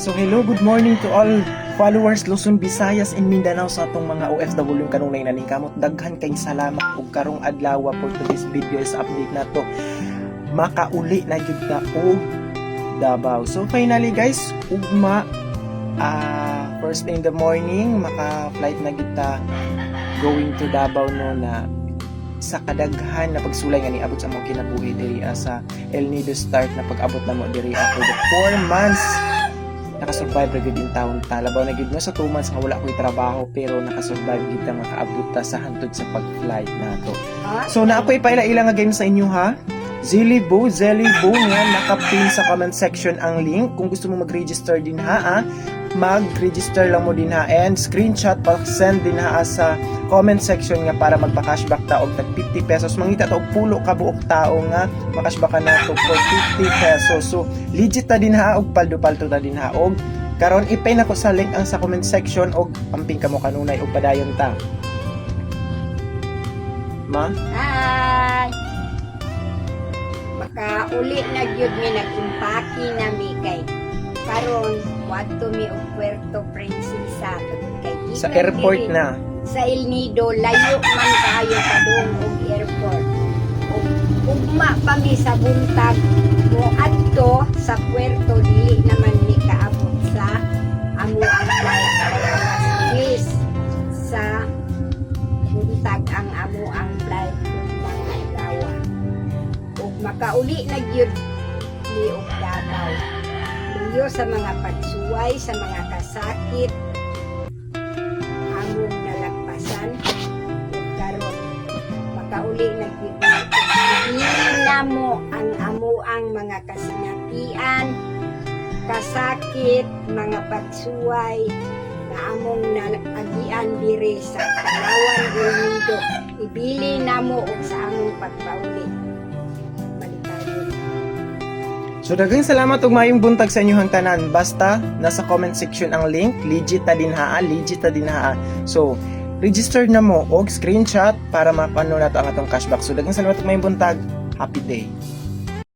So hello, good morning to all followers Luzon, Visayas, and Mindanao sa atong mga OFW kanunay na kamot. Daghan kayong salamat ug karong adlaw for today's video is update nato. Makauli na gyud na og Davao. So finally guys, ugma first in the morning maka-flight na gyud ta going to Davao no na sa kadaghan na pagsulay nga niabot sa among kinabuhi diri sa El Nido start na pag-abot na mo diri after the 4 months nakasurvive ra gyud in taon talabaw na gyud sa 2 months nga wala ko'y trabaho pero nakasurvive gyud ta makaabot ta sa hantod sa pag-flight nato. So na ako'y paila-ila nga game sa inyo ha. Zelly Boo nga nakapin sa comment section ang link kung gusto mo mag-register din ha. Mag-register lang mo din ha and screenshot pa send din ha sa comment section nga para magpa-cashback ta og tag 50 pesos. Mangita ta og pulo ka buok tao nga makashback na to for 50 pesos. So legit ta din ha og paldo-paldo ta din ha og karon ipay nako sa link ang sa comment section og amping kamo kanunay og padayon ta. Ma? Hi! Makauli na gyud mi nag-impaki na mi kay karon wato mi og Puerto Princesa kay Sa airport na. Sa El Nido layo man kayo padung og airport. Ugma pa mi sa buntag mo adto sa Puerto dili naman mi kaabot sa amo ang flight is sa buntag ang amo ang flight mga dawa. Ug makauli na gyud mi og Davao. Luyo sa mga pagsuway, sa mga kasakit, among nalagpasan, ug karon makauli na gyud na mo ang amuang mga kasinatian, kasakit, mga pagsuway na among nalagian diri sa Palawan, El Nido. Ibili na mo og sa among pagpauli. So daghang salamat ug maayong buntag sa inyong tanan. Basta nasa comment section ang link, legit ta din ha, legit ta din ha. So register na mo og screenshot para mapano nato ang atong cashback. So daghang salamat ug maayong buntag. Happy day.